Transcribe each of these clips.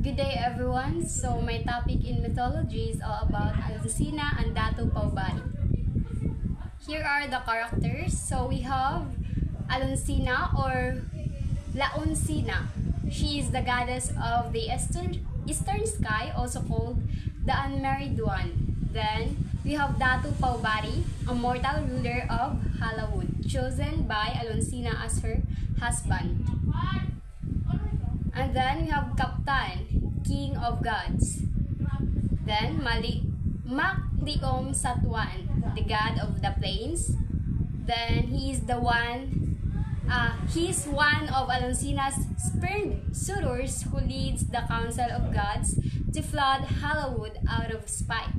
Good day everyone. So my topic in mythology is all about Alcina and Datu Paubari. Here are the characters. So we have Alcina or Launcina. She is the goddess of the eastern sky, also called the unmarried one. Then we have Datu Paubari, a mortal ruler of Halawood, chosen by Alcina as her husband. And then we have Kaptan, king of gods. Then Makliom Satwan, the god of the plains. Then he's one of Alcina's spurned suitors who leads the council of gods to flood Halawood out of spite.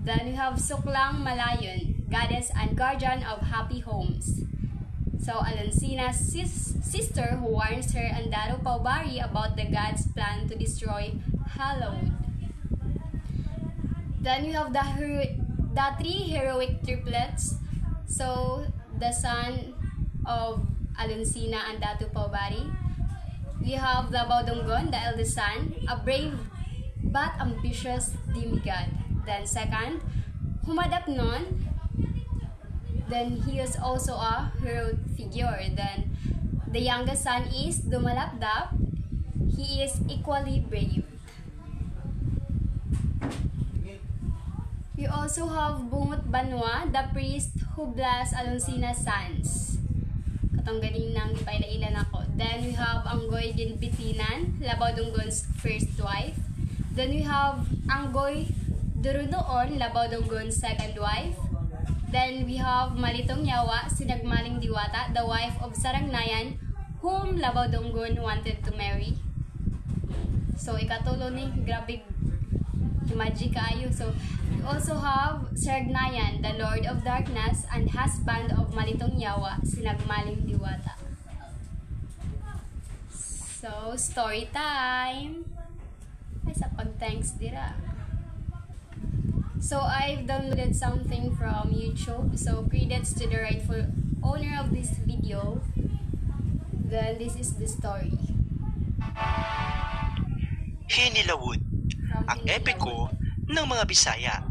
Then we have Suklang Malayon, goddess and guardian of happy homes. So Alcina's sister who warns her and Datu Paubari about the gods' plan to destroy Halawood. Then we have the three heroic triplets. So the son of Alcina and Datu Paubari. We have the Baudunggon, the eldest son, a brave but ambitious demigod. Then second, Humadapnon. Then he is also a hero figure. Then the youngest son is Dumalapdap. He is equally brave. We also have Bungot Banwa, the priest who blessed Alcina's sons. Katong galing nang ipailailan ako. Then we have Anggoy Ginpitinan, Labaudunggon's first wife. Then we have Anggoy Durunoon, Labaudunggon's second wife. Then we have Malitong Yawa, Sinagmaling Diwata, the wife of Sarangnayan, whom Labaudunggon wanted to marry. So ikatulo ni, grabe magic kayo. So we also have Sarangnayan, the Lord of Darkness and husband of Malitong Yawa, Sinagmaling Diwata. So story time. Ay sa pag-thanks dira. So I've downloaded something from YouTube. So credits to the rightful owner of this video. Then this is the story. Hinilawod, ang epiko ng mga Bisaya.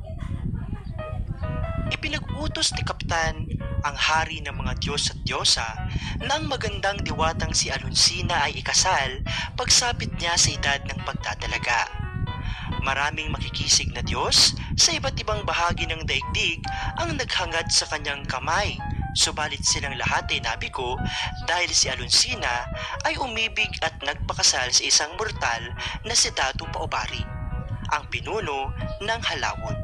Ipinag-utos ni Kaptan, ang hari ng mga Diyos at Diyosa, na ang magandang diwatang si Alcina ay ikasal pagsapit niya sa edad ng pagdadalaga. Maraming makikisig na Diyos sa iba't ibang bahagi ng daigdig ang naghangad sa kanyang kamay. Subalit silang lahat ay nabiko dahil si Alcina ay umibig at nagpakasal sa isang mortal na si Datu Paubari, ang pinuno ng Halawood.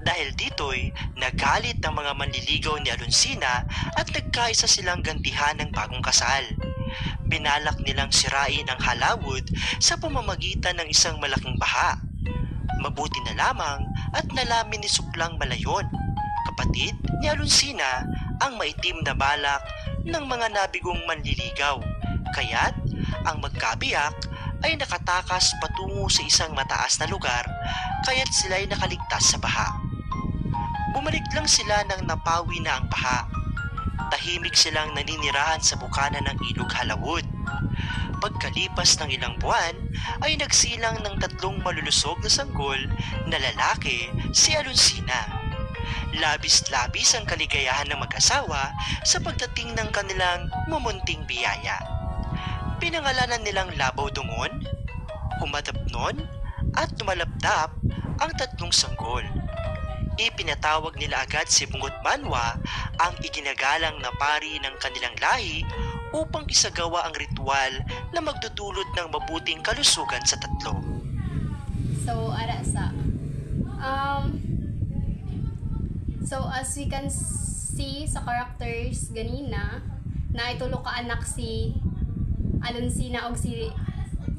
Dahil dito'y nagalit ng mga manliligaw ni Alcina at nagkaisa silang gantihan ng bagong kasal. Binalak nilang sirain ang Halawood sa pamamagitan ng isang malaking baha. Mabuti na lamang at nalamin ni Suklang Malayon, kapatid ni Alcina, ang maitim na balak ng mga nabigong manliligaw. Kaya't ang magkabiyak ay nakatakas patungo sa isang mataas na lugar, kaya't sila'y nakaligtas sa baha. Bumalik lang sila nang napawi na ang baha. Tahimik silang naninirahan sa bukana ng ilog Halawood. Pagkalipas ng ilang buwan, ay nagsilang ng tatlong malulusog na sanggol na lalaki si Alcina. Labis-labis ang kaligayahan ng mag-asawa sa pagdating ng kanilang mumunting biyaya. Pinangalanan nilang Labaudungon, Humadapnon, at Dumalapdap ang tatlong sanggol. Ipinatawag nila agad si Bungot Banwa, ang iginagalang na pari ng kanilang lahi, upang isagawa ang ritual na magdudulot ng mabuting kalusugan sa tatlo. So so as we can see sa characters ganina, na itulo ka anak si Alcina og si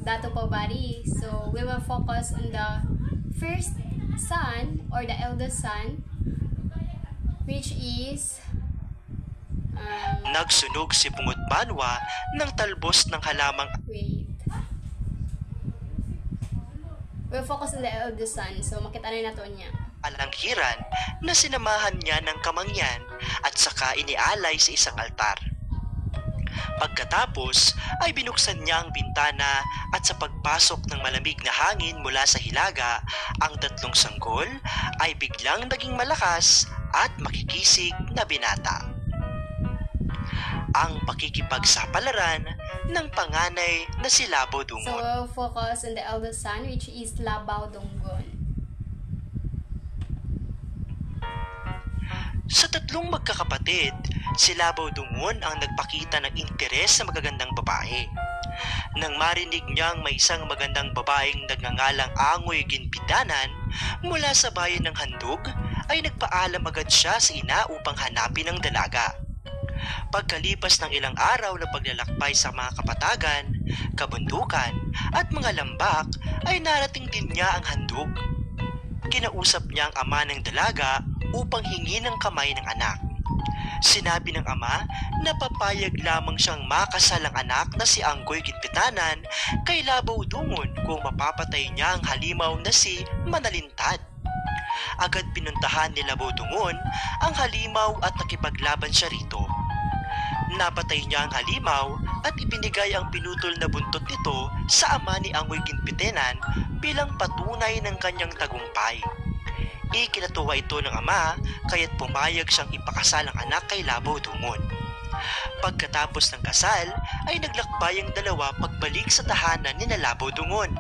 Datu Paubari. So we will focus on the first son or the eldest son, which is nagsunog si Bungot Banwa ng talbos ng halamang we'll focus on the eldest son. So makita na nato niya alanghiran na sinamahan niya ng kamangyan at saka inialay sa isang altar. Pagkatapos ay binuksan niya ang bintana at at sa pagpasok ng malamig na hangin mula sa hilaga, ang tatlong sanggol ay biglang naging malakas at makikisig na binata. Ang pakikipagsapalaran ng panganay na si Labao So Dungon. we'll focus on the eldest son, which is Labao Dunggon. Sa tatlong magkakapatid, si Labao Dungon ang nagpakita ng interes sa magagandang babae. Nang marinig niyang may isang magandang babaeng nagngangalang Angoy Ginpidanan mula sa bayan ng Handog, ay nagpaalam agad siya sa ina upang hanapin ang dalaga. Pagkalipas ng ilang araw na paglalakbay sa mga kapatagan, kabundukan at mga lambak, ay narating din niya ang Handog. Kinausap niya ang ama ng dalaga upang hingin ng kamay ng anak. Sinabi ng ama na papayag lamang siyang makasal ang anak na si Angoy Ginpitanan kay Labao Dungon kung mapapatay niya ang halimaw na si Manalintad. Agad pinuntahan ni Labao Dungon ang halimaw at nakipaglaban siya rito. Napatay niya ang halimaw at ibinigay ang pinutol na buntot nito sa ama ni Angoy Ginpitanan bilang patunay ng kanyang tagumpay. Ikinatuwa ito ng ama kaya't pumayag siyang ipakasal ang anak kay Labao Dungon. Pagkatapos ng kasal ay naglakbay ang dalawa pagbalik sa tahanan ni Labao Dungon.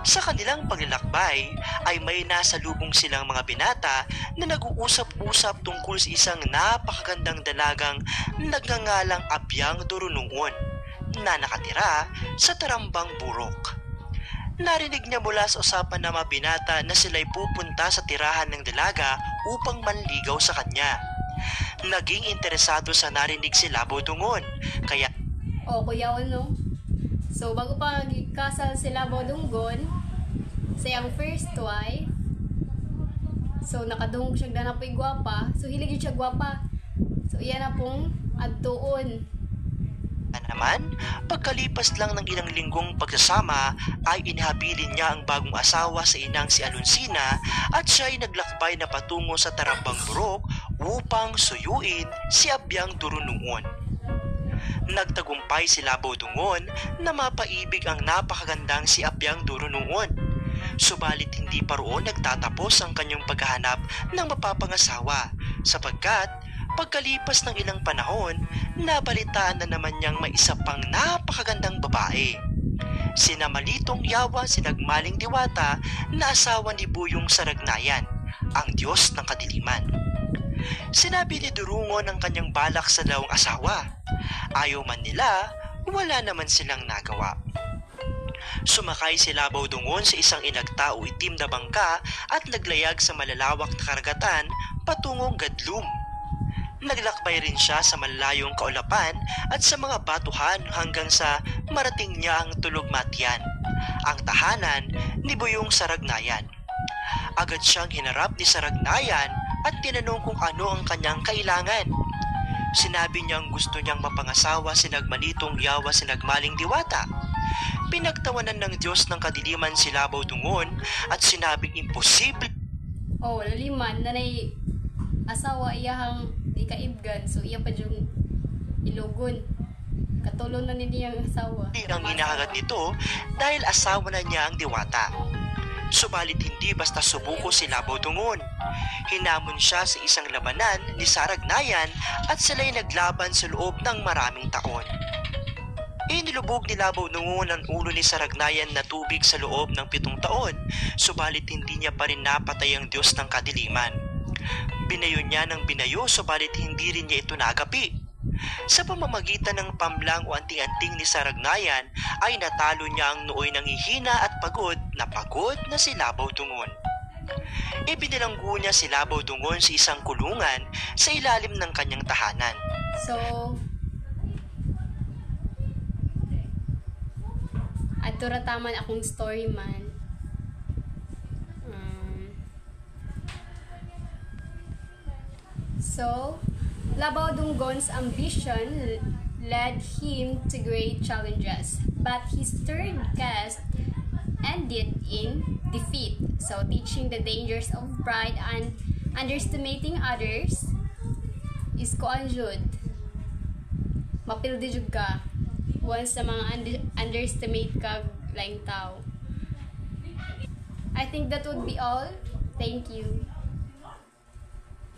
Sa kanilang paglalakbay ay may nasalubong silang mga binata na nag-uusap-usap tungkol sa isang napakagandang dalagang nagngangalang Abyang Durunungon na nakatira sa Tarambang Burok. Narinig niya mula sa usapan ng mga binata na sila'y pupunta sa tirahan ng dalaga upang manligaw sa kanya. Naging interesado sa narinig si Labao Dungon, kaya Kuya Ono. So, bago pa kasal si Labao Dunggon sa iyang first wife, so nakadungog siya na po'y gwapa. So, hilig siya gwapa. So, iyan na pong adtuon. naman, pagkalipas lang ng ilang linggong pagsasama ay inihabilin niya ang bagong asawa sa inang si Alonsina at siya ay naglakbay na patungo sa Tarambang Burok upang suyuin si Abyang Durunungon. Nagtagumpay si Labao Dungon na mapaibig ang napakagandang si Abyang Durunungon. Subalit hindi pa roon nagtatapos ang kanyang paghahanap ng mapapangasawa sapagkat pagkalipas ng ilang panahon, nabalitaan na naman niyang may isa pang napakagandang babae. Sina Malitong Yawa Sinagmaling Diwata na asawa ni Buyong Saragnayan, ang Diyos ng Kadiliman. Sinabi ni Durungon ang kanyang balak sa dalawang asawa. Ayaw man nila, wala naman silang nagawa. Sumakay si Labao Dungon sa isang inagtao itim na bangka at naglayag sa malalawak na karagatan patungong Gadlum. Naglakbay rin siya sa malalayong kaulapan at sa mga batuhan hanggang sa marating niya ang Tulugmatian, ang tahanan ni Buyong Saragnayan. Agad siyang hinarap ni Saragnayan at tinanong kung ano ang kanyang kailangan. Sinabi niyang gusto niyang mapangasawa si Nagmalitong Yawa Sinagmaling Diwata. Pinagtawanan ng Diyos ng Kadiliman si Labao Dungon at sinabing imposible. Laliman, nanay asawa iyahang di kaibgan, so iya pa yung ilugon. Katulong na niya ang asawa. Ang hinahangad nito dahil asawa na niya ang diwata. Subalit hindi basta subuko si Labao Dungon. Hinamon siya sa isang labanan ni Saragnayan at sila'y naglaban sa loob ng maraming taon. Inilubog ni Labao Dungon ang ulo ni Saragnayan na tubig sa loob ng 7 taon, subalit hindi niya pa rin napatay ang Diyos ng Kadiliman. Binayo niya ng binayo, subalit hindi rin niya ito nagapi. Sa pamamagitan ng pamlang o anting-anting ni Saragnayan ay natalo niya ang nooy ng hihina at pagod na si Labao Dungon. Ibinilanggo niya si Labao Dungon sa isang kulungan sa ilalim ng kanyang tahanan. So, adto ra taman akong story man. So, Labao Dungon's ambition led him to great challenges, but his third quest ended in defeat. So, teaching the dangers of pride and underestimating others is koan jud. Mapildi jud ka. once na mga underestimate ka laing tao. I think that would be all. Thank you.